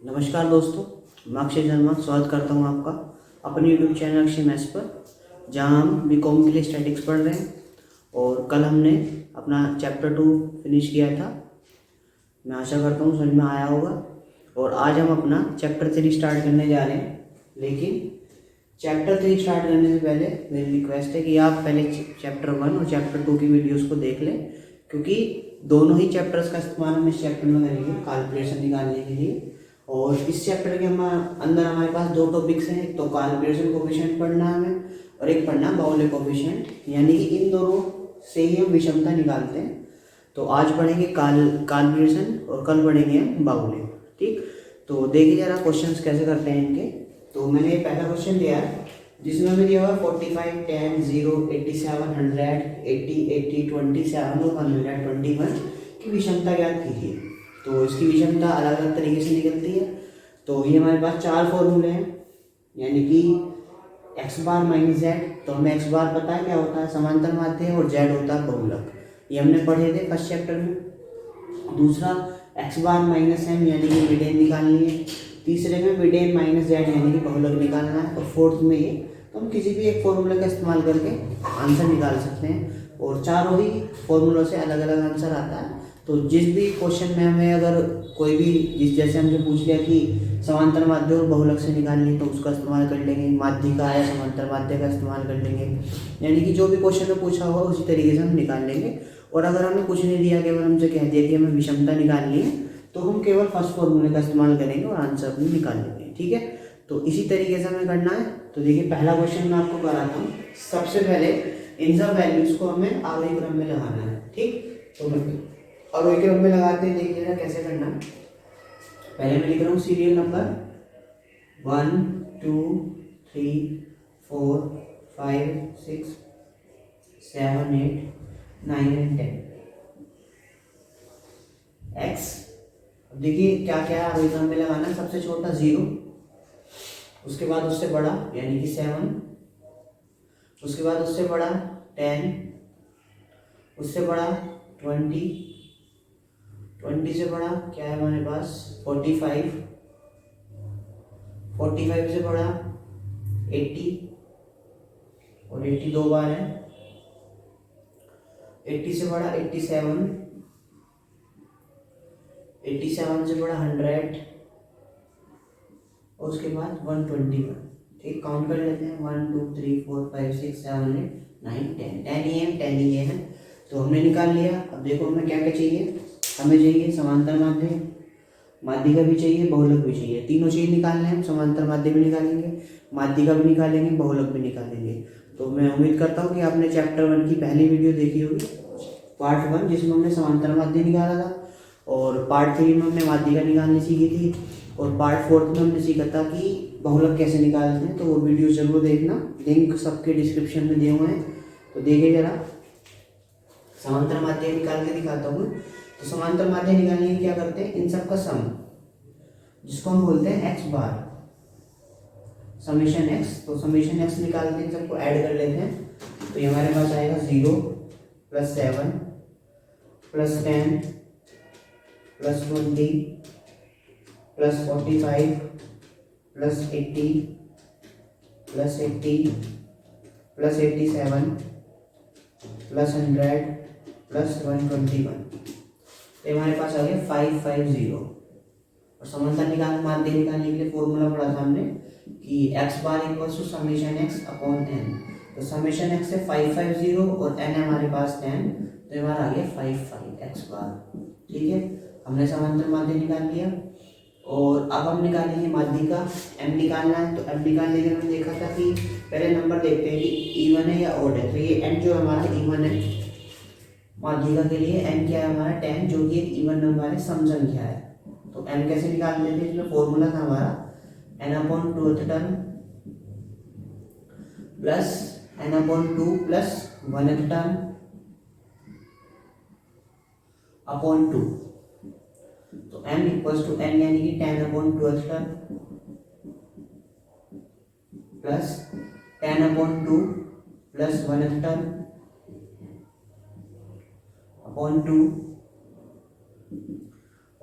नमस्कार दोस्तों, मैं अक्षय शर्मा स्वागत करता हूं आपका अपने यूट्यूब चैनल अक्षय मैथ्स पर, जहां हम बीकॉम के लिए स्टैटिक्स पढ़ रहे हैं। और कल हमने अपना चैप्टर 2 फिनिश किया था। मैं आशा करता हूं समझ में आया होगा। और आज हम अपना चैप्टर 3 स्टार्ट करने जा रहे हैं। लेकिन चैप्टर 3 स्टार्ट करने से पहले मेरी रिक्वेस्ट है कि आप पहले चैप्टर 1 और चैप्टर 2 की वीडियोज़ को देख लें, क्योंकि दोनों ही चैप्टर्स का इस्तेमाल हम इस चैप्टर में करेंगे कैलकुलेशन निकालने के लिए। और इस चैप्टर के अंदर हमारे पास दो टॉपिक्स हैं, एक तो कैलकुलेशन कोफिशिएंट पढ़ना है हमें और एक पढ़ना बाउले कोफिशिएंट, यानी कि इन दोनों से ही हम विषमता निकालते हैं। तो आज पढ़ेंगे कैलकुलेशन और कल पढ़ेंगे हम बाउले। ठीक, तो देखिए जरा क्वेश्चंस कैसे करते हैं इनके। तो मैंने पहला क्वेश्चन दिया है जिसमें हमें दिया हुआ 45, 10, 0, 87, 100, 80, 80, 27 और 121 की विषमता ज्ञात कीजिए। तो इसकी विषमता अलग अलग तरीके से निकलती है। तो ये हमारे पास चार फॉर्मूले हैं, यानी कि एक्स बार माइनस जेड। तो हमें एक्स बार पता है क्या होता है, समांतर माध्य, और जेड होता है बहुलक। ये हमने पढ़े थे फर्स्ट चैप्टर में। दूसरा एक्स बार माइनस एम, यानी कि मिडेन निकालनी है। तीसरे में मिडेन माइनस जेड, यानी कि बहुलक निकालना है। और फोर्थ में ये, तो हम किसी भी एक फॉर्मूले का इस्तेमाल करके आंसर निकाल सकते हैं। और चारों ही फॉर्मूलों से अलग अलग आंसर आता है। तो जिस भी क्वेश्चन में हमें अगर कोई भी जैसे हमसे पूछ लिया कि समांतर माध्य और बहुलक से निकालनी, तो उसका इस्तेमाल कर लेंगे। माध्यिका या समांतर माध्य का इस्तेमाल कर लेंगे, यानी कि जो भी क्वेश्चन में पूछा होगा उसी तरीके से हम निकाल लेंगे। और अगर हमें कुछ नहीं दिया, केवल हमसे कह दिया कि हमें विषमता निकालनी है, तो हम केवल फर्स्ट फॉर्मूले का इस्तेमाल करेंगे और आंसर अपनी निकाल लेंगे। ठीक है, तो इसी तरीके से हमें करना है। तो देखिए पहला क्वेश्चन मैं आपको कराता हूँ। सबसे पहले इन सब वैल्यूज को हमें आरोही क्रम में लगाना है। ठीक, तो आरोही क्रम में लगाते हैं। देखिए जरा कैसे करना है। पहले मैं लिख रहा हूँ सीरियल नंबर 1, 2, 3, 4, 5, 6, 7, 8, 9 एंड 10 एक्स। अब देखिए क्या क्या आरोही क्रम में लगाना है। सबसे छोटा 0, उसके बाद उससे बड़ा यानी कि 7, उसके बाद उससे बड़ा 10, उससे बड़ा 20, 20 से बड़ा क्या है हमारे पास 45, 45 से बड़ा 80, और 80 दो बार है। 80 से बड़ा 87, 87 से बड़ा 100, और उसके बाद 121। ठीक, काउंट कर लेते हैं। 1, 2, 3, 4, 5, 6, 7, 8, 9, 10 10 ही है। तो हमने निकाल लिया। अब देखो हमें क्या क्या चाहिए। हमें चाहिए समांतर माध्य, माध्यिका भी चाहिए, बहुलक भी चाहिए। तीनों चीज निकालने हैं। हम समांतर माध्य भी निकालेंगे, माध्यिका भी निकालेंगे, बहुलक भी निकालेंगे। तो मैं उम्मीद करता हूँ कि आपने चैप्टर 1 की पहली वीडियो देखी होगी, पार्ट 1, जिसमें हमने समांतर माध्य निकाला था। और पार्ट 3 में हमने माध्यिका निकालनी सीखी थी। और पार्ट 4 में हमने सीखा था कि बहुलक कैसे निकालते हैं। तो वो वीडियो जरूर देखना, लिंक सबके डिस्क्रिप्शन में दिए हुए हैं। तो देखिए जरा समांतर माध्य निकाल के दिखाता हूँ। तो समांतर माध्य निकालने के क्या करते हैं, इन सब का सम, जिसको हम बोलते हैं एक्स बार, समेशन एक्स। तो समेशन एक्स निकालते हैं, सबको ऐड कर लेते हैं। तो ये हमारे पास आएगा 0 + 7 + 10 + 20 + 45 + 80 + 80 + 87 + 100 + 121। तो हमारे पास आ गया 550। और समांतर माध्य निकालने के लिए फॉर्मूला पढ़ा था हमने कि x bar equals to summation x upon n। तो समेशन x से 550 और n हमारे पास 10, तो हमारा आ गया 55 x बार। ठीक है, हमने समांतर माध्य निकाल लिया। और अब हम निकालेंगे माध्यिका, m निकालना है। तो m निकालने के लिए हमने देखा था कि पहले नंबर देखते हैं कि इवन है या ऑड है। तो ये n जो हमारा इवन है, माध्यिका के लिए n क्या है हमारा 10, जो कि एक इवन नंबर है, सम संख्या है। तो n कैसे निकालते थे, इसमें फॉर्मूला था हमारा n/2 term plus n/2 plus 1 term upon 2। तो m = n, यानी कि 10/2 term plus 10/2 plus 1 term upon 2।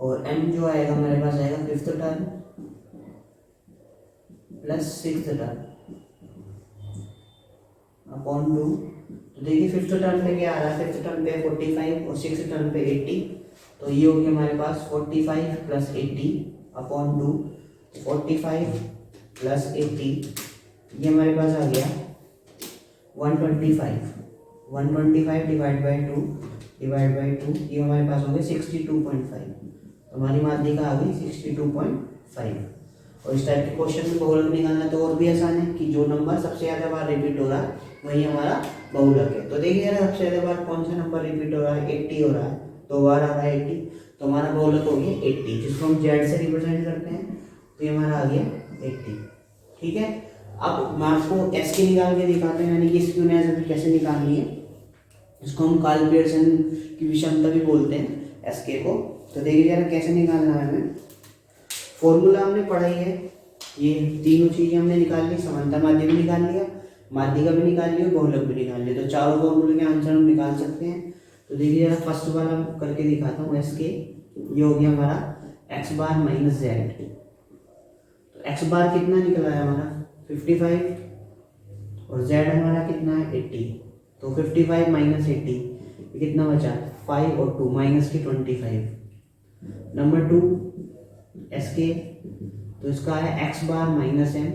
और m जो आएगा हमारे पास आएगा fifth term plus sixth term upon 2। तो देखिए फिफ्थ टर्म पे क्या आ रहा है, फिफ्थ टर्म पे 45 और सिक्स्थ टर्म पे 80, तो ये हो गया हमारे पास 45 प्लस 80 अपॉन 2। 45 प्लस 80 ये हमारे पास आ गया 125। 125 डिवाइड बाई 2 ये हमारे पास हो गया 62.5। तो हमारी माध्यिका आ गई 62.5। और इस टाइप के क्वेश्चन में बहुलक निकालना तो और भी आसान है कि जो नंबर सबसे ज़्यादा बार रिपीट हो रहा है वही हमारा बहुलक है। तो देखिए यार सबसे ज़्यादा बार कौन सा नंबर रिपीट हो रहा है, 80 हो रहा है, 2 बार आ रहा है 80, तो हमारा बहुलक हो गया 80, जिसको हम जेड से रिप्रेजेंट करते हैं, तो ये हमारा आ गया 80। ठीक है, अब मैं आपको एस के निकाल के दिखाते हैं, यानी कि स्क्यूनेस कैसे निकालनी है। इसको हम कार्ल पियर्सन की विषमता भी बोलते हैं एस के को। तो देखिए जरा कैसे निकालना है हमें। फॉर्मूला हमने पढ़ा ही है, ये तीनों चीज़ें हमने निकाल ली, समांतर माध्य भी निकाल लिया, माध्यिका भी निकाल ली और बहुलक भी निकाल लिया। तो चारों फॉर्मूले के आंसर हम निकाल सकते हैं। तो देखिए जरा फर्स्ट वाला करके दिखाता हूँ एस के। ये हो गया हमारा एक्स बार माइनस जेड। तो एक्स बार कितना निकला है हमारा 55 और जेड हमारा कितना है 80। तो 55 माइनस 80 कितना बचा 5 और 2 माइनस की 25। नंबर 2 एस के, तो इसका है x bar minus M.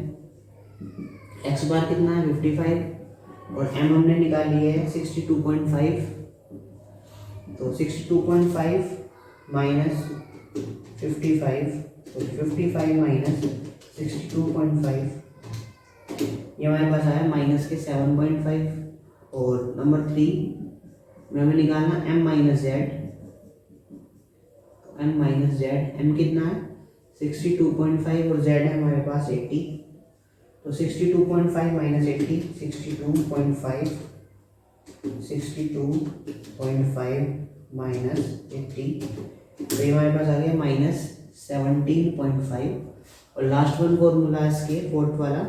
X बार कितना है 55 और एम हमने निकाल लिया है 62.5। तो 62.5 माइनस 55, तो 55 माइनस 62.5 ये हमारे पास आया माइनस के 7.5। और नंबर 3 में हमें निकालना m minus Z. m minus Z, m कितना है 62.5 और z है हमारे पास 80। तो 62.5 माइनस 80, 62.5 माइनस 80, तो ये हमारे पास आ गया माइनस 17.5। और लास्ट वन फॉर्मूला है इसके फोर्थ वाला,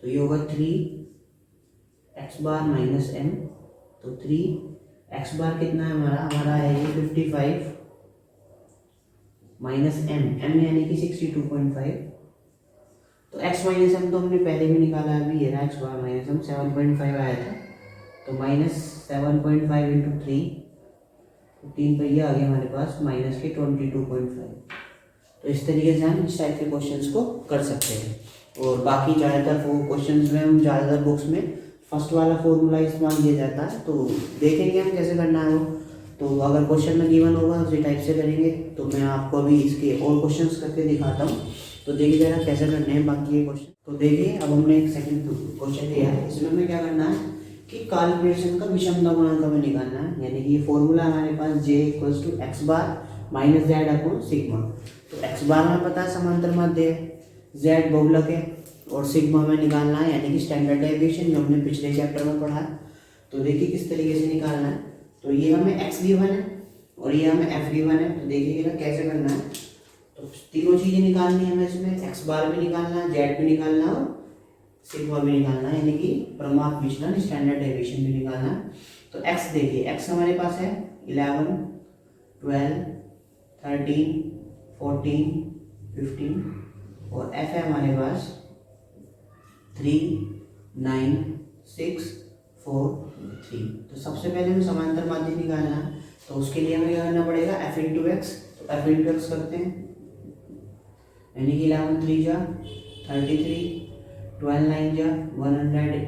तो ये होगा 3x बार माइनस m। तो 3x बार कितना है हमारा है ये 55 माइनस m यानी कि 62.5। तो x माइनस m तो हमने पहले भी निकाला है, अभी ये रहा x बार माइनस m 7.5 आया था, तो माइनस 7.5 इंटू 3, 3 पर ये आ गया हमारे पास माइनस के 22.5। तो इस तरीके से हम इस टाइप के क्वेश्चंस को कर सकते हैं। और बाकी ज़्यादातर क्वेश्चंस में हम ज़्यादातर बुक्स में फर्स्ट वाला फॉर्मूला इस्तेमाल किया जाता है, तो देखेंगे हम कैसे करना है वो। तो अगर क्वेश्चन में गिवन होगा उसी टाइप से करेंगे। तो मैं आपको अभी इसके और क्वेश्चंस करके दिखाता हूँ, तो देखिए जरा कैसे करने हैं बाकी ये क्वेश्चन। तो देखिए अब हमने एक सेकंड क्वेश्चन लिया है, इसमें हमें क्या करना है कि कार्ल पियर्सन का विषमता गुणांक हमें निकालना है। यानी कि ये फॉर्मूला हमारे पास J equals to X bar minus Z upon sigma. तो एक्स बार हमें पता है समांतर माध्य है, जेड बहुलक है और सिग्मा हमें निकालना है यानी कि स्टैंडर्ड डेविएशन, जो हमने पिछले चैप्टर में पढ़ा। तो देखिए किस तरीके से निकालना है। तो ये हमें एक्स गिवन है और ये हमें एफ गिवन है। तो देखिएगा कैसे करना है। तो तीनों चीज़ें निकालनी है हमें इसमें, एक्स बार भी निकालना है, जेड भी निकालना है और सिग्मा भी निकालना है, यानी कि प्रमाप विचलन स्टैंडर्ड डेविएशन भी निकालना है। तो एक्स देखिए, एक्स हमारे पास है 11, 12, 13, 14, 15 और एफ है हमारे पास 3, 9, 6, 4, 3। तो सबसे पहले हमें समांतर माध्य निकालना है, तो उसके लिए हमें क्या करना पड़ेगा एफ इंटू एक्स। तो एफ इंटू एक्स करते हैं, यानी कि 11 3 जा 33, 12 9 जा 100,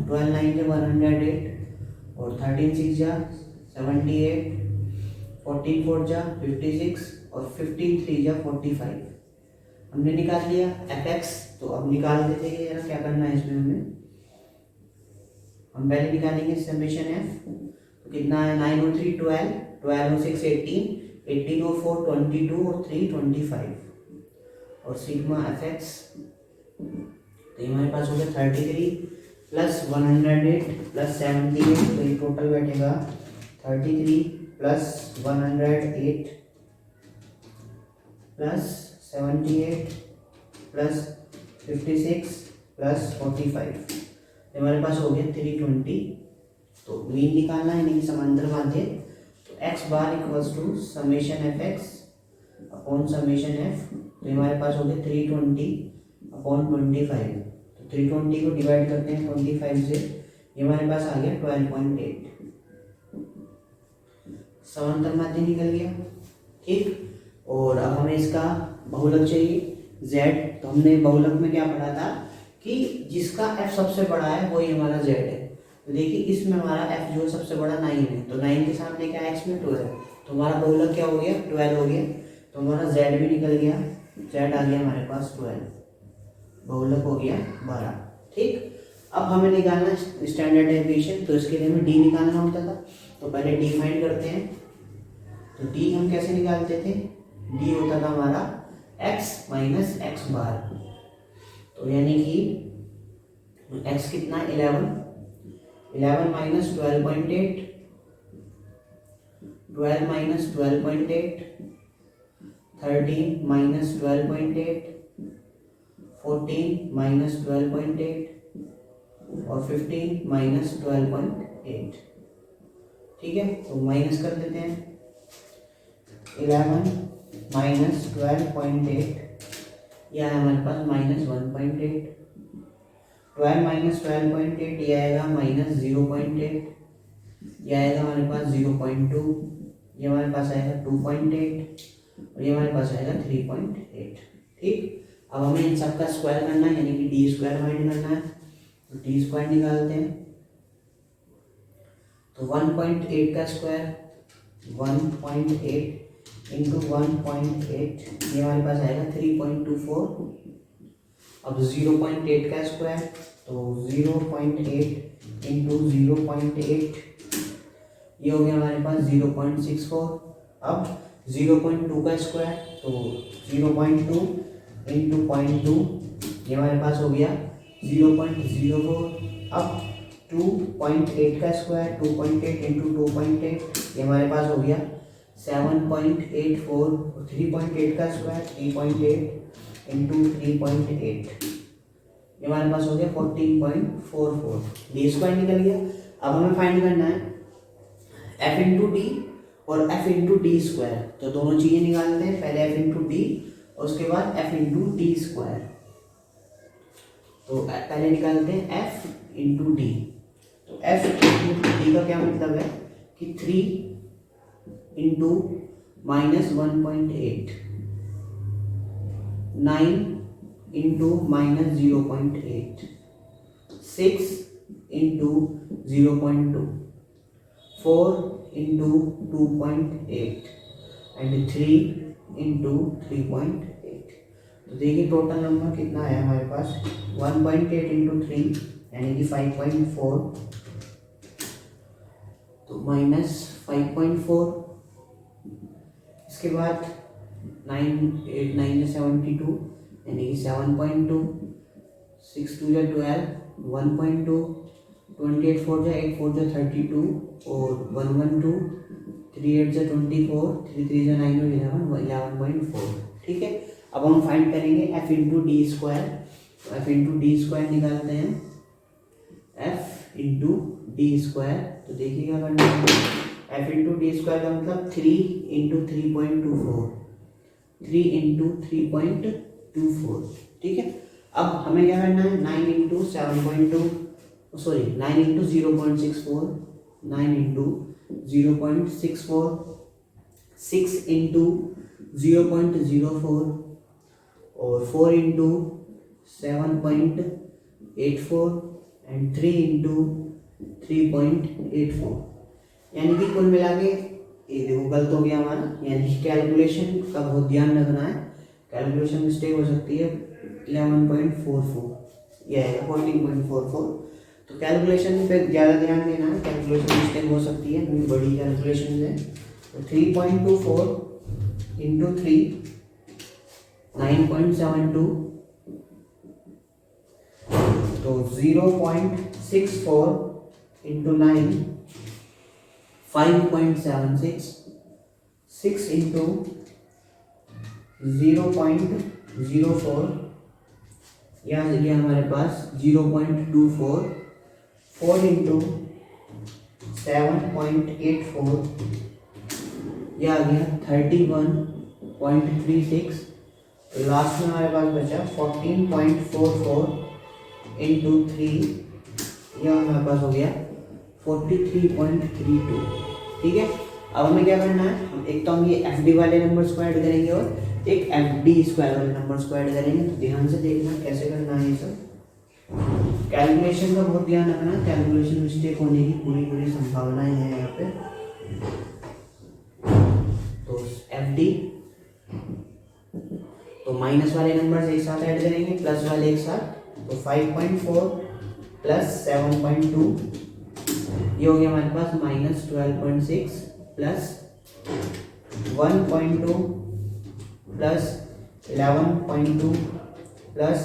12 9 जा 108 और 13 6 जा 78, 14 4 जा 56 और 15 3 जा 45। हमने निकाल लिया एफ एक्स। तो अब निकाल देते हैं यार, क्या करना है इसमें हम पहले निकालेंगे समेशन एफ। तो कितना है 9 और 3 12, 12 और 6 18, 18 और 4 22 और 3 25 और सिग्मा एफ एक्स। तो ये हमारे पास हो गया 33 प्लस 108 प्लस 78, तो ये टोटल बैठेगा 33 प्लस 108 प्लस 78 प्लस 56 प्लस 45, हमारे पास हो गया 320। तो मीन निकालना है यानी कि समांतर माध्य। तो X bar equals to summation F X upon summation F, तो हमारे पास हो गया 320 अपॉन 25। तो 320 को डिवाइड करते हैं 25 से, ये हमारे पास आ गया 12.8, समांतर माध्य निकल गया। ठीक, और अब हमें इसका बहुलक चाहिए z। तो हमने बहुलक में क्या पढ़ा था कि जिसका f सबसे बड़ा है वही हमारा z है। तो देखिए इसमें हमारा f जो है सबसे बड़ा 9 है, तो 9 के सामने क्या है x में 12 है, तो हमारा बहुलक क्या हो गया 12 हो गया। तो हमारा z भी निकल गया, z आ गया हमारे पास 12, बहुलक हो गया 12। ठीक, अब हमें निकालना स्टैंडर्ड डेविएशन, तो इसके लिए हमें d निकालना होता था। तो पहले d फाइंड करते हैं। तो d हम कैसे निकालते थे, d होता था हमारा x माइनस एक्स बार, तो यानी कि x कितना 11 माइनस 12.8, 12 माइनस 12.8, 13 माइनस 12.8, 14 माइनस 12.8 और 15 माइनस 12.8। ठीक है, तो माइनस कर देते हैं। 11 माइनस 12.8, यह है हमारे पास माइनस 1.8, 12 माइनस 12.8 यह आएगा माइनस 0.8, यह आएगा हमारे पास 0.2, ये हमारे पास आएगा 2.8 और ये हमारे पास आएगा 3.8। ठीक, अब हमें इन सब का स्क्वायर करना है, यानी कि डी स्क्वायर फाइंड करना है। तो डी स्क्वायर निकालते हैं। तो 1.8 का स्क्वायर 1.8 इंटू 1.8, ये हमारे पास आएगा 3.24। अब 0.8 का स्क्वायर, तो 0.8 इंटू 0.8, ये हो गया हमारे पास 0.64। अब 0.2 का स्क्वायर, तो 0.2 इंटू 0.2, ये हमारे पास हो गया 0.04। अब 2.8 का स्क्वायर, 2.8 इंटू 2.8, ये हमारे पास हो गया 7.84। 3.8 का स्क्वायर 3.8 इंटू 3.8, ये हमारे पास हो गया 14.44। डी स्क्वायर निकल गया। अब हमें फाइंड करना है एफ इंटू डी और एफ इंटू डी स्क्वायर, तो दोनों चीजें निकालते हैं, पहले एफ इंटू डी और उसके बाद एफ इंटू डी स्क्वायर। तो पहले निकालते हैं एफ इंटू डी। तो एफ इंटू डी का क्या मतलब है कि 3 into minus 1.8, 9 into minus 0.8, 6 into 0.2, 4 into 2.8 and 3 into 3.8। तो देखिए टोटल नंबर कितना है हमारे पास, 1.8 इंटू 3 यानी कि 5.4, तो माइनस 5.4। इसके बाद 9 8 9 72 यानी कि 7.2, 6 2 12, 1.2, 28 4 8 4 32 और 112, 3 8 24, 3 3 9 और 11.4। ठीक है, अब हम फाइंड करेंगे एफ इंटू डी स्क्वायर। तो एफ इंटू डी स्क्वायर निकालते हैं, एफ इंटू डी स्क्वायर। तो देखिए क्या करना है, एफ इंटू डी स्क्वायर का मतलब 3 इंटू 3.24, 3 इंटू 3.24। ठीक है, अब हमें क्या करना है 9 into 7.2 sorry 9 into 0.64, 9 into 0.64, 6 into 0.04 और 4 इंटू 7.84 एंड 3 इंटू 3.84। यानी कि कुल मिला के ये देखो गलत हो गया हमारा, यानी कि कैलकुलेशन का बहुत ध्यान रखना है, कैलकुलेशन मिस्टेक हो सकती है। 11.44 यह है 14.44। तो कैलकुलेशन पे ज़्यादा ध्यान देना है, कैलकुलेशन मिस्टेक हो सकती है क्योंकि बड़ी कैलकुलेशन है। तो 3.24 इंटू 3 9.72, तो 0.64 इंटू 9 5.76, 6 इंटू 0.04 यहाँ से गया हमारे पास 0.24, 4 इंटू 7.84 ये आ गया 31.36। तो लास्ट में हमारे पास बचा 14.44 इंटू 3, यह हमारे पास हो गया 43.32। ठीक है, अब हमें क्या करना है, एक तो हम ये एफ डी वाले नंबर्स को ऐड करेंगे और एक एफ डी स्क्वायर वाले नंबर्स को ऐड करेंगे। तो ध्यान से देखना कैसे करना है ये सब। कैलकुलेशन का बहुत ध्यान रखना, कैलकुलेशन मिस्टेक होने की पूरी संभावनाएं हैं यहाँ पे। तो एफ डी, तो माइनस वाले नंबर एक साथ ऐड करेंगे, प्लस वाले एक साथ। तो 5.4 प्लस 7.2, ये हो गया हमारे पास -12.6 प्लस 1.2 प्लस 11.2 प्लस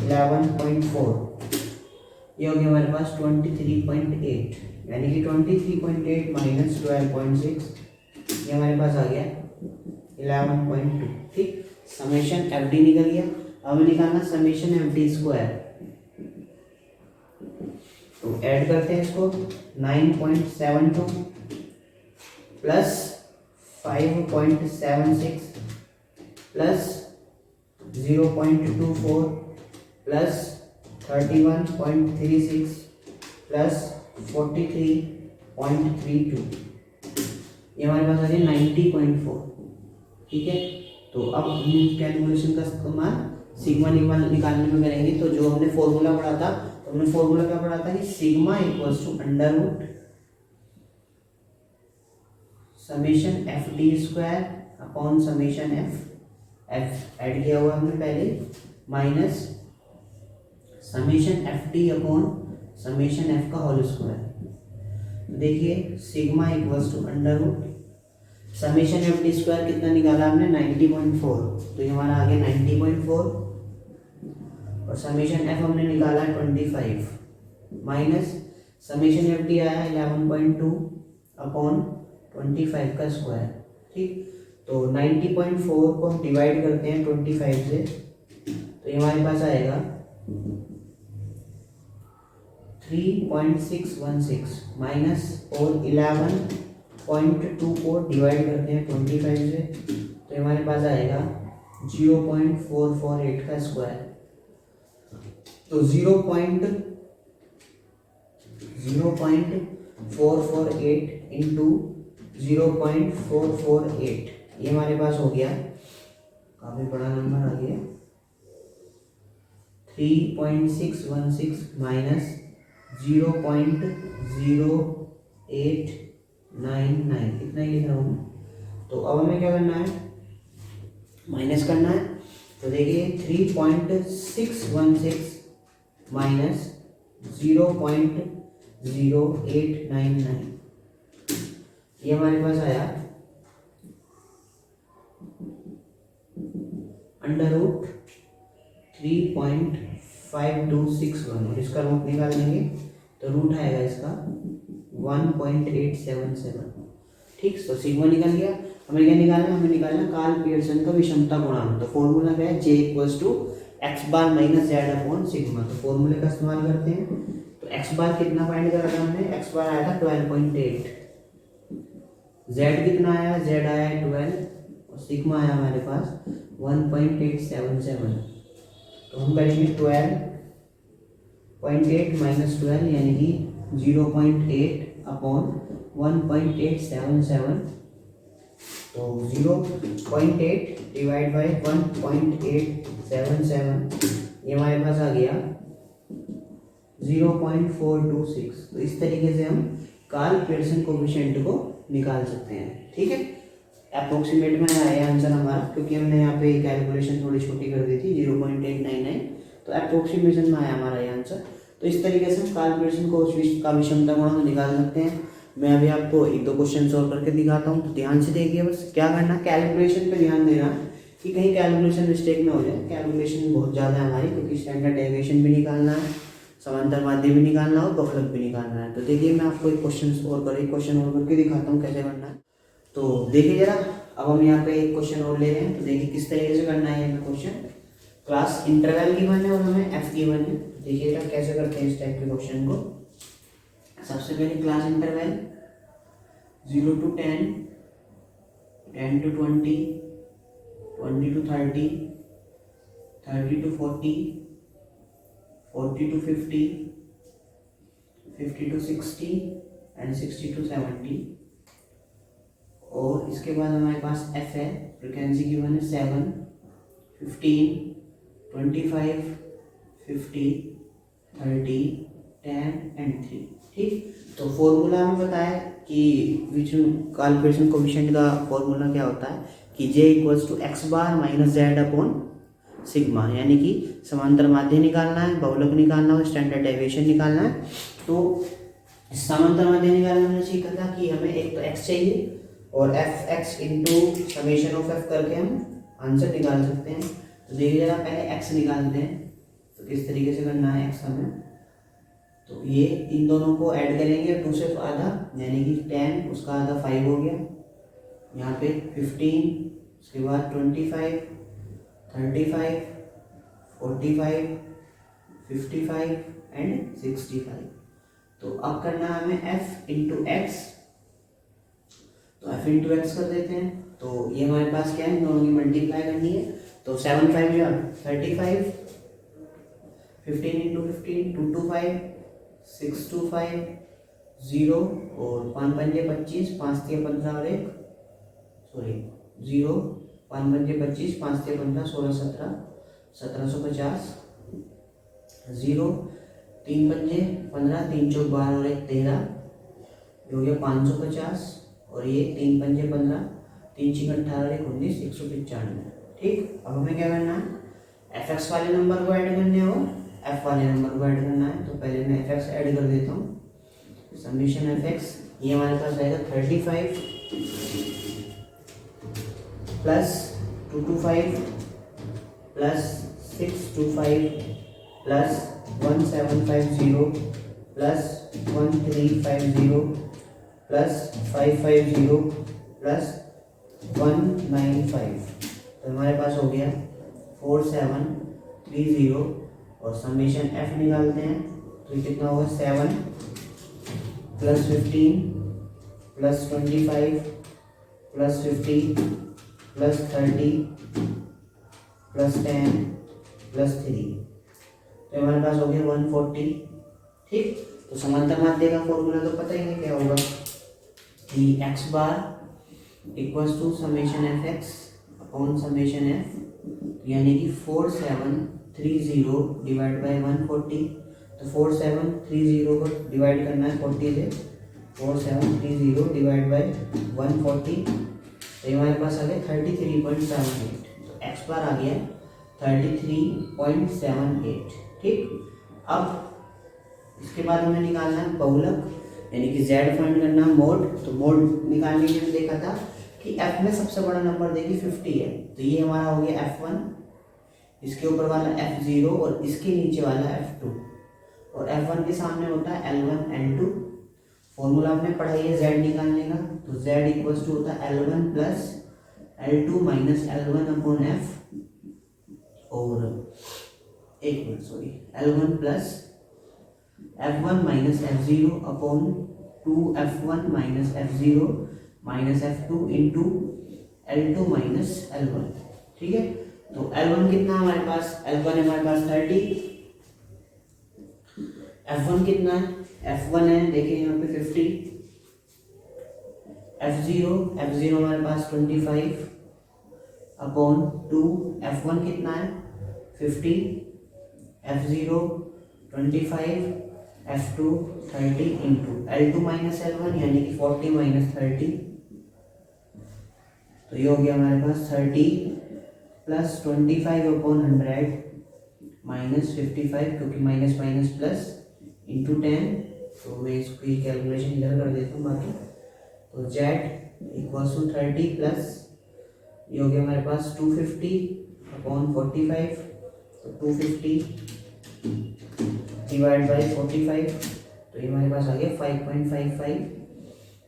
11.4, ये हो गया हमारे पास 23.8। यानी कि 23.8 माइनस 12.6, ये हमारे पास आ गया 11.2। ठीक, समेशन एफ डी निकल गया। अब निकालना समेशन एफ डी स्क्वायर। तो ऐड करते हैं इसको, 9.72 प्लस 5.76 प्लस 0.24 प्लस 31.36 प्लस 43.32, ये हमारे पास आ गया 90.4। ठीक है, तो अब हम कैलकुलेशन का इस्तेमाल सिग्मा निकालने में करेंगे। तो जो हमने फॉर्मूला पढ़ा था, तो हमने फॉर्मूला क्या पढ़ा था कि sigma equals to under root summation F D square upon summation F add किया हुआ हमने पहले, minus summation F D upon summation F का होल स्क्वायर। देखिए sigma equals to under root summation F D square कितना निकाला हमने 90.4, तो ये हमारा आ गया 90.4 और समेशन एफ हमने निकाला 25 माइनस समेशन एफ डी आया 11.2 अपॉन 25 का स्क्वायर। ठीक, तो 90.4 को हम डिवाइड करते हैं 25 से, तो ये हमारे पास आएगा 3.616 माइनस और 11.2 को डिवाइड करते हैं 25 से, तो हमारे पास आएगा 0.448 का स्क्वायर। तो 0.448 इंटू 0.448, ये हमारे पास हो गया, काफी बड़ा नंबर आ गया, 3.616 माइनस 0.0899, इतना ही लिख रहा हूँ। तो अब हमें क्या करना है, माइनस करना है। तो देखिए 3.616 माइनस 0.0899, ये हमारे पास आया अंडर रूट 3.5261 और इसका रूट निकाल देंगे तो रूट आएगा इसका 1.877। ठीक, तो सिग्मा निकल गया। हमें क्या निकालना, हमें निकालना कार्ल पियर्सन का विषमता गुणांक। तो फॉर्मूला क्या है, J equals to X bar minus Z upon sigma. तो फॉर्मूले का इस्तेमाल करते हैं। तो एक्स बार कितना फाइंड करा था हमने, एक्स बार आया था 12.8, जेड कितना आया, जेड आया 12 और सिग्मा आया हमारे पास 1.877। तो हम करेंगे 12.8 माइनस 12 यानी कि 0.8 अपॉन 1.877। तो 0.8 डिवाइड बाई 1.877, ये हमारे पास आ गया 0.426। तो इस तरीके से हम कार्ल पियर्सन कोएफिशिएंट को निकाल सकते हैं। ठीक है, अप्रोक्सीमेट में आया आंसर हमारा, क्योंकि हमने यहाँ पे कैलकुलेशन थोड़ी छोटी कर दी थी 0.899, तो अप्रोक्सीमेशन में आया हमारा ये आंसर। तो इस तरीके से हम कार्ल पियर्सन को का विषमता गुणांक निकाल सकते हैं। मैं अभी आपको एक दो क्वेश्चन सॉल्व करके दिखाता हूँ, तो ध्यान से देखिए। बस क्या करना, कैलकुलेशन पे ध्यान देना कि कहीं कैलकुलेशन मिस्टेक ना हो जाए। कैलकुलेशन बहुत ज़्यादा है हमारी, क्योंकि स्टैंडर्ड डेविएशन भी निकालना है, समांतर माध्य भी निकालना है और बहुलक भी निकालना है। तो देखिए मैं आपको एक क्वेश्चन और करके दिखाता हूँ कैसे करना है। तो देखिए जरा, अब हम यहाँ पे एक क्वेश्चन और ले रहे हैं। तो देखिए किस तरीके से करना है ये क्वेश्चन। क्लास इंटरवल गिवन है और हमें एफ गिवन है। देखिएगा कैसे करते हैं इस टाइप के क्वेश्चन को। सबसे पहले class interval 0 to 10 10 to 20, 20 to 30, 30 to 40, 40 to 50, 50 to 60 and 60 to 70। और इसके बाद हमारे पास एफ है, फ्रिक्वेंसी गिवन है 7, 15, 25, 50, 30, 10 एंड 3। ठीक, तो फॉर्मूला हमें बताया कि कैलकुलेशन कोफिशिएंट का फॉर्मूला क्या होता है कि J equals to X bar minus Z upon sigma, यानी कि समांतर माध्य निकालना है, बहुलक निकालना है, स्टैंडर्ड डेविएशन निकालना है। तो समांतर माध्य निकालना हमने सीखा था कि हमें एक तो x चाहिए और F x into summation of F करके हम आंसर निकाल सकते हैं। तो देखिए जरा पहले x निकालते हैं, तो किस तरीके से करना है x हमें। तो ये इन दोनों को ऐड करेंगे, 2 से आधा यानी कि 10, उसका आधा 5 हो गया, यहाँ पे 15, उसके बाद 25, 35, 45, 55 एंड 65। तो अब करना है हमें f इंटू एक्स, तो f इंटू एक्स कर देते हैं। तो ये हमारे पास क्या है, इन दोनों की मल्टीप्लाई करनी है। तो 7 5 या 35, 15 इंटू 15 2 2 5, 6 2 5 0 और 5 5 25, 5 3 15 और 1 0, 5 5 25, 5 3 15 16 17 1750 0, 3 पंजे 15, 3 चौक 12 और 1 13, हो गया 550। और ये 3 पंजे 15, 3 छीक 18 और 1 19, 195। ठीक, अब हमें क्या करना है, एफ एक्स वाले नंबर को ऐड करने और एफ वाले नंबर को ऐड करना है। तो पहले मैं एफ एक्स ऐड कर देता हूँ, समेशन एफ एक्स, ये हमारे पास आएगा 35 plus 225 plus 625 plus 1750 plus 1350 plus 550 plus 195। तो हमारे पास हो गया 4730 और समेशन एफ निकालते हैं। तो ये कितना होगा, 7 plus 15 plus 25 plus 50 plus 30 plus 10 plus 3। तो हमारे पास हो गया 140। ठीक, तो समांतर माध्य का फॉर्मूला तो पता ही है क्या होगा कि X bar equals to summation F X upon summation F, यानी कि 4730 डिवाइड बाई 140। तो 4730 को डिवाइड करना है 40 से, 4730 डिवाइड बाई 140, तो हमारे पास आ गया 33.78। तो एक्स बार आ गया 33.78। ठीक, अब इसके बाद हमें निकालना है बहुलक, यानी कि z फाइंड करना है, मोड। तो मोड निकालने के लिए देखा था कि f में सबसे बड़ा नंबर देखिए 50 है, तो ये हमारा हो गया f1, इसके ऊपर वाला f0 और इसके नीचे वाला f2, और f1 के सामने होता है L1 L2। फॉर्मूला हमने पढ़ाई है z निकालने का, तो z इक्वल्स टू होता है L1 plus L2 minus L1 upon f, और एक minute sorry, L1 plus f1 minus f0 upon 2f1 minus f0 minus f2 into L2 minus L1। ठीक है, तो L1 कितना हमारे पास, L1 है हमारे पास 30, f1 कितना है, f1 है देखिए यहाँ पे 50, f0 हमारे पास 25 अपॉन 2, f1 कितना है 50, f0 25, f2 30 into L2 minus L1 यानी कि 40 माइनस 30। तो ये हो गया हमारे पास 30 प्लस 25 अपॉन 100 माइनस 55, क्योंकि माइनस माइनस प्लस इंटू 10। तो मैं इसकी कैलकुलेशन इधर कर देता हूँ बाकी। तो z इक्वल्स टू 30 प्लस ये हो गया हमारे पास 250 अपॉन 45, तो 250 डिवाइड बाई 45, तो ये हमारे पास आ गया 5.55।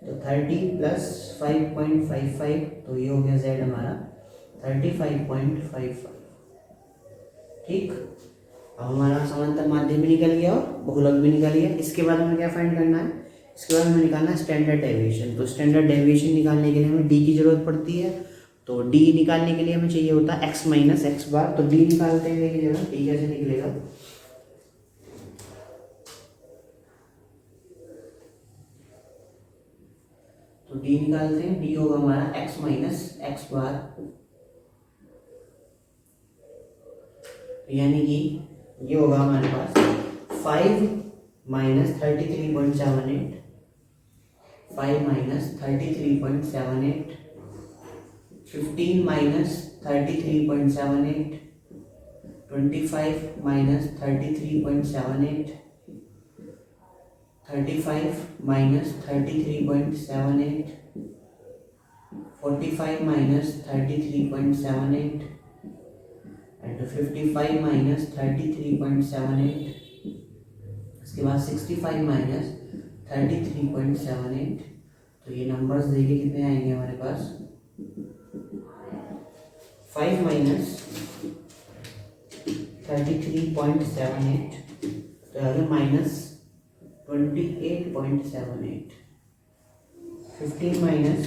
तो 30 प्लस 5.55, तो ये हो गया z हमारा 35.55। ठीक, अब हमारा समांतर माध्य भी निकल गया और बहुलक भी निकल गया। इसके बाद हमें क्या फाइंड करना है, इसके बाद हमें निकालना है स्टैंडर्ड डेविएशन। तो स्टैंडर्ड डेविएशन निकालने के लिए हमें डी की ज़रूरत पड़ती है। तो डी निकालने के लिए हमें चाहिए होता है एक्स माइनस एक्स बार। तो डी निकालते हैं, देखिए जरा डी कैसे निकलेगा। तो डी निकालते हैं, डी होगा हमारा एक्स माइनस एक्स बार, यानी कि ये होगा हमारे पास 5 minus 33.78, 5 minus 33.78, 15 minus 33.78, 25 minus 33.78, 35 minus 33.78, 45 minus 33.78 and 55 minus 33.78। इसके बाद 65 माइनस 33.78। तो ये नंबर्स देखिए कितने आएंगे हमारे पास। 5 माइनस 33.78 तो आगे माइनस 28.78, 15 माइनस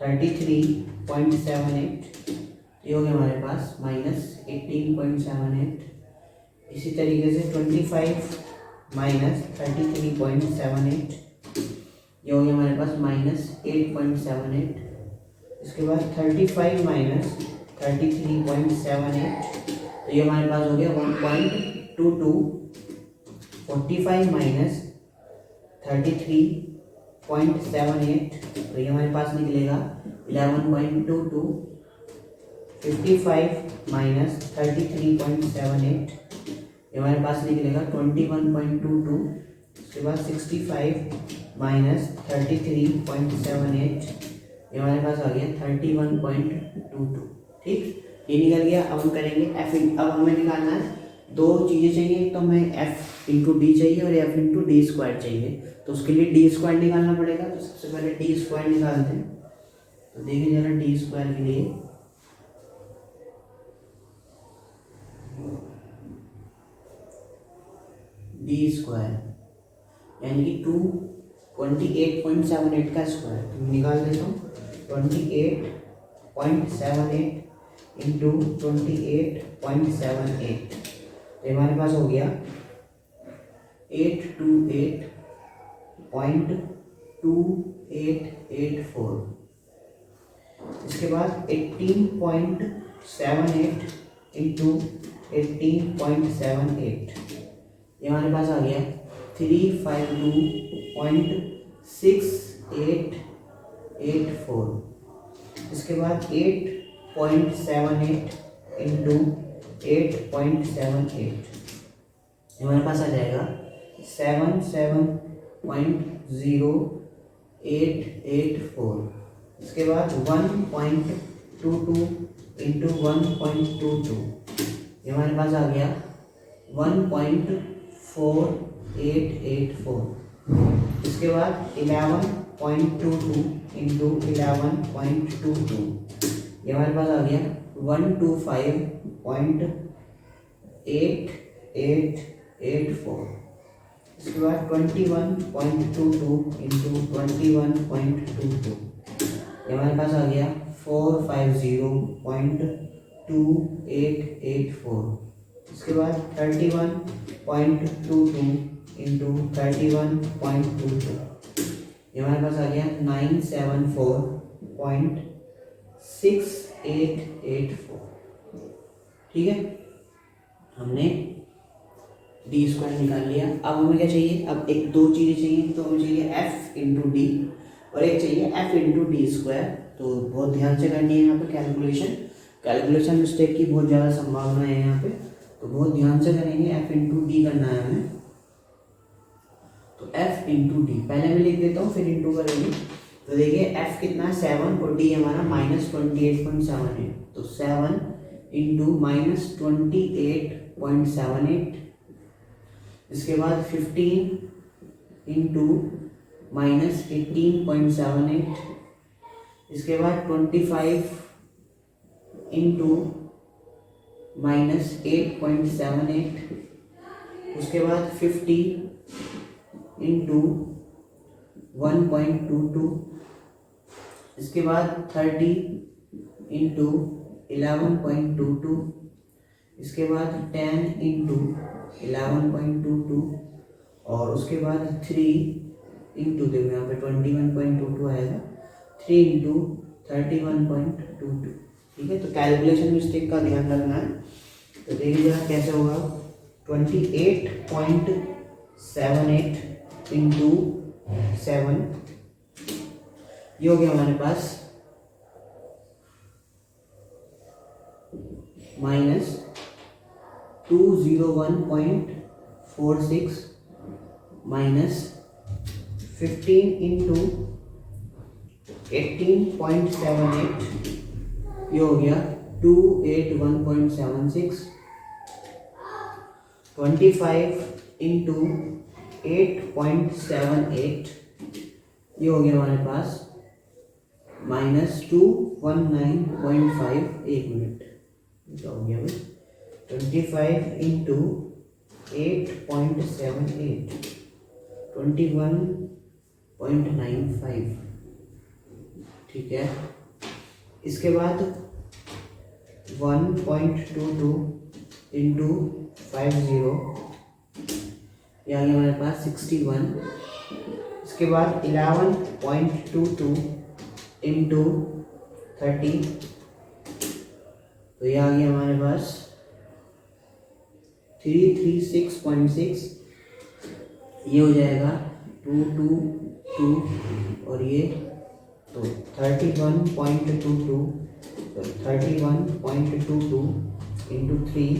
33.78 ये हो गया हमारे पास माइनस 18.78। इसी तरीके से 25 माइनस 33.78 ये हो गया हमारे पास माइनस 8.78। इसके बाद 35 माइनस 33.78 तो ये हमारे पास हो गया 1.22। 45 माइनस 33.78 तो ये हमारे पास निकलेगा 11.22। 55 माइनस 33.78 ये हमारे पास निकलेगा 21.22। उसके बाद 65 माइनस 33.78 ये हमारे पास आ गया 31.22। ठीक, ये निकल गया। अब हम करेंगे एफ। अब हमें निकालना है दो चीज़ें चाहिए, तो हमें एफ इंटू डी चाहिए और एफ इंटू डी स्क्वायर चाहिए। तो उसके लिए डी स्क्वायर निकालना पड़ेगा। तो सबसे पहले डी स्क्वायर निकालते हैं। तो देखिए जरा डी स्क्वायर के लिए डी स्क्वायर यानी कि 28.78 का स्क्वायर तो निकाल देता हूँ। 28.78 इंटू 28.78 तो हमारे पास हो गया 828.2884। इसके बाद 18.78 इंटू 18.78 ये हमारे पास आ गया 352.6884। इसके बाद 8.78 इंटू 8.78 हमारे पास आ जाएगा 77.0884। इसके बाद 1.22 इंटू 1.22 ये हमारे पास आ गया 1.4884। इसके बाद 11.22 इंटू 11.22 ये हमारे पास आ गया 125.8884। इसके बाद 21.22 इंटू 21.22 ये हमारे पास आ गया 450.2884। इसके बाद 31.22 इंटू 31.22 ये हमारे पास आ गया 974.6884। ठीक है, हमने डी स्क्वायर निकाल लिया। अब हमें क्या चाहिए, अब एक दो चीज़ें चाहिए। तो हमें चाहिए एफ इंटू डी और एक चाहिए एफ इंटू डी स्क्वायर। तो बहुत ध्यान से करनी है यहाँ पे कैलकुलेशन मिस्टेक की बहुत ज़्यादा संभावना है यहाँ पे, तो बहुत ध्यान से करेंगे। एफ इंटू डी करना है हमें। तो एफ इंटू डी पहले मैं लिख देता हूँ, फिर इंटू करेंगे। तो देखिए एफ कितना है 7 और डी हमारा माइनस 28.78। तो 7 इंटू माइनस 28.78। इसके बाद 15 इंटू माइनस 18.78। इसके बाद 25 इंटू माइनस 8.78। उसके बाद 50 इंटू 1.22, इसके बाद 30 इंटू 11.22, इसके बाद 10 इंटू 11.22, और उसके बाद 3 इंटू, देखो यहाँ पे 21.22 आएगा, 3 इंटू 31.22। ठीक है, तो कैलकुलेशन मिस्टेक का ध्यान रखना है। तो देखिए जरा कैसे होगा, 28.78 इंटू 7, ये हो गया हमारे पास माइनस 201.46 माइनस 15 इंटू 18.78, ये हो गया 281.76, 25 इंटू 8.78, ये हो गया हमारे पास माइनस 219.5। एक मिनट, क्या हो गया भाई, 25 इंटू 8.78, 21.95। ठीक है, इसके बाद 1.22 इंटू 50, यानी हमारे पास 61, इसके बाद 11.22 इंटू 30, तो ये आ गया हमारे पास 336.6, ये हो जाएगा 222, और ये तो 31.22 इंटू 3,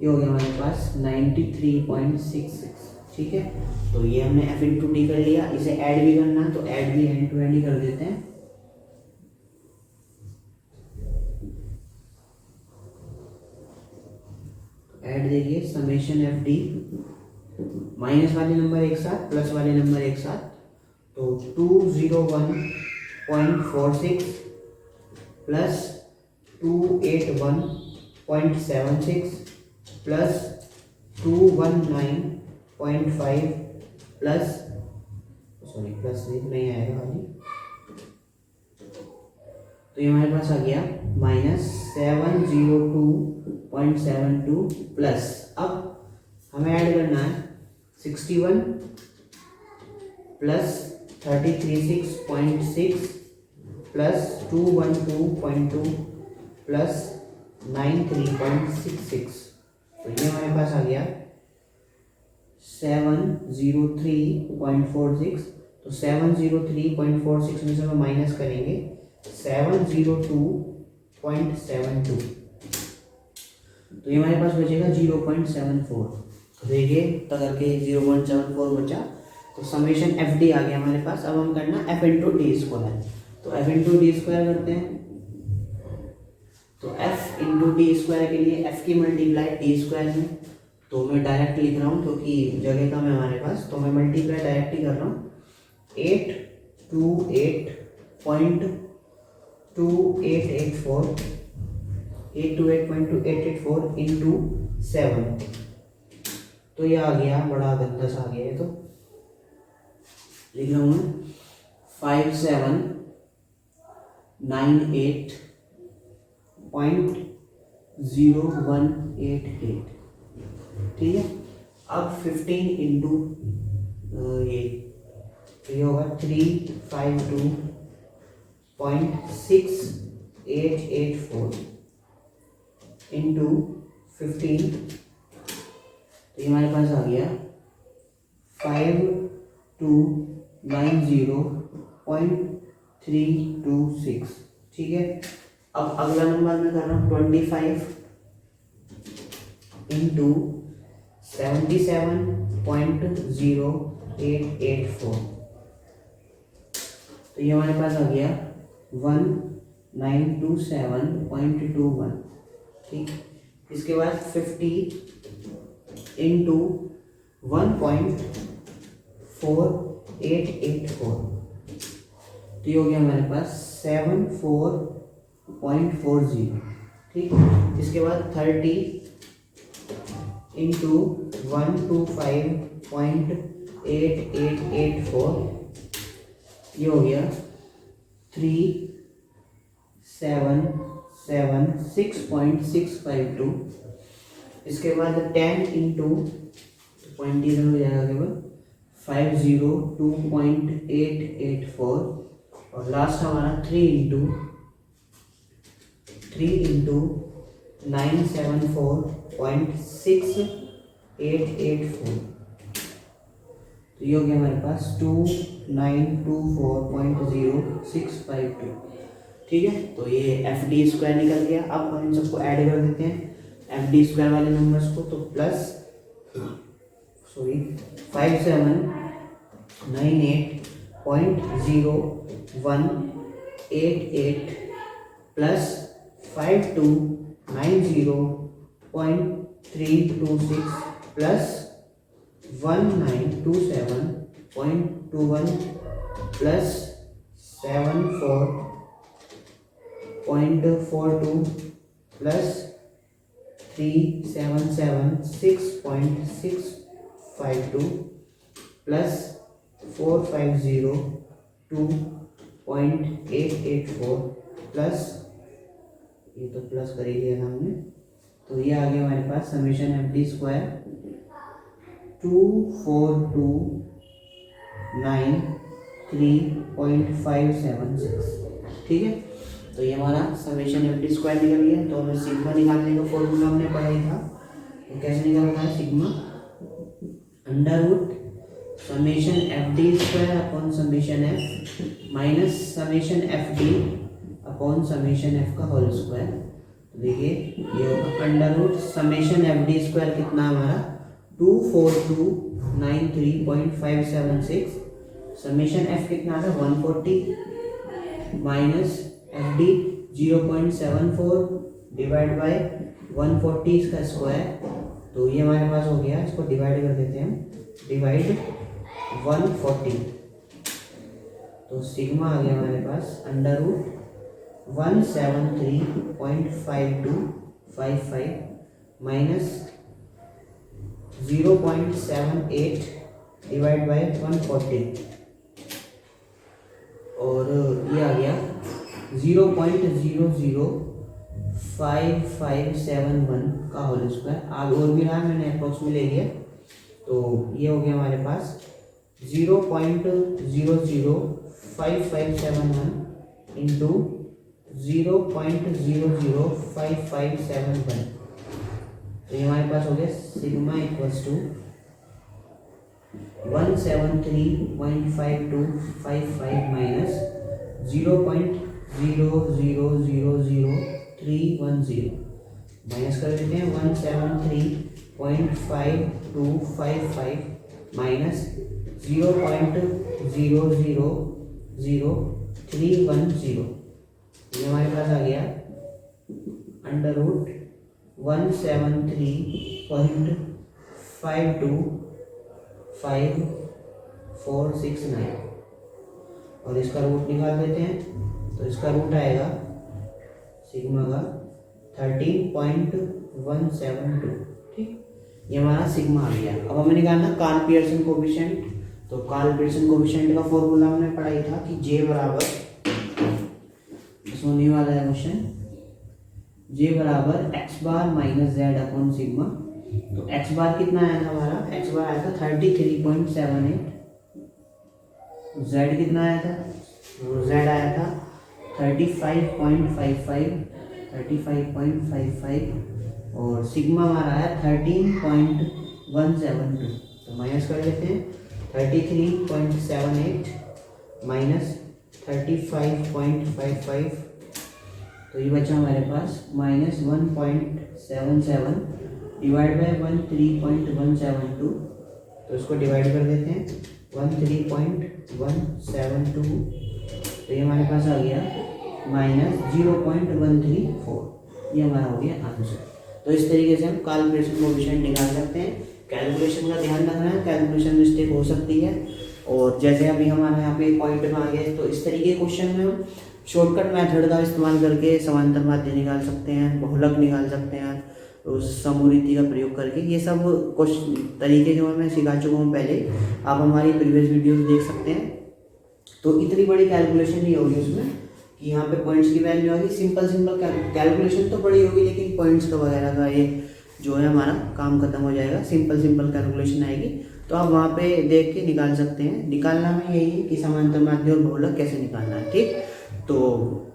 ये हो गया हमारे पास 93.66। ठीक है, तो ये हमने f इंटू डी कर लिया, इसे ऐड भी करना है तो ऐड भी एंड टू एंड ही कर देते हैं। ऐड देखिए, समेशन एफ डी, माइनस वाले नंबर एक साथ, प्लस वाले नंबर एक साथ, तो 201.46 plus 281.76 plus 219.5 plus, sorry plus नहीं आएगा खाली, तो ये हमारे पास आ गया माइनस 702.72 प्लस, अब हमें ऐड करना है 61 प्लस 336.6 प्लस 212.2 प्लस 93.66, तो ये हमारे पास आ गया 703.46। तो 703.46 में से हम माइनस करेंगे 702.72, तो ये हमारे पास बचेगा 0.74। तो देखिए तो करके 0.74 बचा, तो समेशन एफ डी आ गया हमारे पास। अब हम करना एफ इंटू डी स्क्वायर, तो एफ इंटू डी स्क्वायर करते हैं। तो एफ इंटू डी स्क्वायर के लिए एफ की मल्टीप्लाई डी स्क्वायर में, तो मैं डायरेक्ट लिख रहा हूँ क्योंकि जगह कम है हमारे पास, तो मैं मल्टीप्लाई डायरेक्ट ही कर रहा हूँ। 828.2884 इंटू 7, तो ये आ गया बड़ा गंदा सा आ गया है, तो लिख रहा हूँ मैं 5798.0188। ठीक है, अब 15 इंटू ये होगा 352.6884 इंटू 15, तो ये हमारे पास आ गया 5290.326। ठीक है, अब अगला नंबर मैं कर रहा हूँ 25 इंटू 77.0884, तो ये हमारे पास आ गया 1927.21। ठीक, इसके बाद 50 इंटू 1.4884, तो ये हो गया हमारे पास 74.40। ठीक, इसके बाद 30 इंटू 125.5 8884, ये हो गया 3776.652। इसके बाद 10 इंटू पॉइंट इधर हो जाएगा केवल 502.884, और लास्ट हमारा 3 इंटू 974.6884, तो ये हो गया हमारे पास 2924.0652। ठीक है, तो ये एफ डी स्क्वायर निकल गया। अब हम इन सबको ऐड कर देते हैं एफ डी स्क्वायर वाले नंबर्स को, तो plus 5798.0188 plus 5290.326 plus 1927.21 plus 74.42 plus 3776.652 plus 4502.884 plus, ये तो प्लस कर ही दिया था हमने, तो ये आ गया हमारे पास समीशन एफ डी स्क्वायर 2429.3.576। ठीक है, तो ये हमारा समेशन एफ डी स्क्वायर निकल गया। तो हमें सिग्मा निकालने का फॉर्मूला हमने पढ़ा ही था, तो कैसे निकालना है sigma under root summation F D square upon summation F minus summation F D upon summation F का होल स्क्वायर। देखिए ये होगा under root summation F D square कितना हमारा 24293.576, समेशन एफ कितना था 140 minus F D 0.74 divide by 140 इसका square, तो ये हमारे पास हो गया। इसको डिवाइड कर देते हैं हम, डिवाइड 140, तो सिग्मा आ गया हमारे पास under root 173.5255 minus 0.78 divide by 140, और ये आ गया 0.005571 का होल स्क्वायर। आगे और भी रहा, मैंने अप्रोक्स में ले लिया, तो ये हो गया हमारे पास 0.005571 इंटू 0.005571, तो ये हमारे पास हो गया sigma equals to 173.5255 minus 0.000310, minus कर देते हैं 173.5255 माइनस 0.000310, ये हमारे पास आ गया अंडर रूट 173.52549, और इसका रूट निकाल देते हैं, तो इसका रूट आएगा सिग्मा का 13.172। ठीक, ये हमारा सिग्मा आ गया। अब हमें निकालना कार्ल पियर्सन कोफिशिएंट, तो कार्ल पियर्सन कोफिशिएंट का फॉर्मूला हमने पढ़ाई था कि जे बराबर, होने वाला है क्वेश्चन, जे बराबर x bar minus Z upon sigma. तो एक्स बार कितना आया था हमारा, एक्स बार आया था 33.78, जेड कितना आया था, जेड आया था 35.55, और सिग्मा हमारा आया 13.172, तो माइनस कर लेते हैं 33.78 माइनस 35.55, तो ये बचा हमारे पास माइनस 1.77 डिवाइड बाय 13.172, तो इसको डिवाइड कर देते हैं 13.172, तो ये हमारे पास आ गया माइनस 0.134, ये हमारा हो गया आंसर। तो इस तरीके से हम कार्ल पियर्सन कोफिशिएंट निकाल सकते हैं। कैलकुलेशन का ध्यान रखना है, कैलकुलेशन मिस्टेक हो सकती है, और जैसे अभी हमारा यहाँ पे पॉइंट में आ गया, तो इस तरीके के क्वेश्चन में हम शॉर्टकट मेथड का इस्तेमाल करके समांतर माध्य निकाल सकते हैं, बहुलक निकाल सकते हैं, उस समूरीति का प्रयोग करके। ये सब कुछ तरीके जो मैं सिखा चुका हूँ पहले, आप हमारी प्रीवियस वीडियोस देख सकते हैं। तो इतनी बड़ी कैलकुलेशन नहीं होगी उसमें कि यहाँ पे पॉइंट्स की वैल्यू आएगी। सिंपल कैलकुलेशन तो बड़ी होगी, लेकिन पॉइंट्स का वगैरह का ये जो है हमारा काम खत्म हो जाएगा। सिंपल कैलकुलेशन आएगी, तो आप वहाँ पे देख के निकाल सकते हैं। निकालना में यही है कि समांतर माध्य और बहुलक कैसे निकालना है। ठीक, तो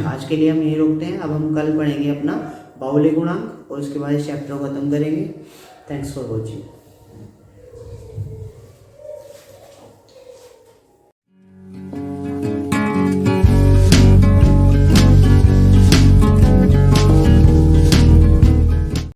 आज के लिए हम यही रोकते हैं। अब हम कल पढ़ेंगे अपना बाहुल्य गुणांक और उसके बाद इस चैप्टर को खत्म करेंगे। Thanks for watching.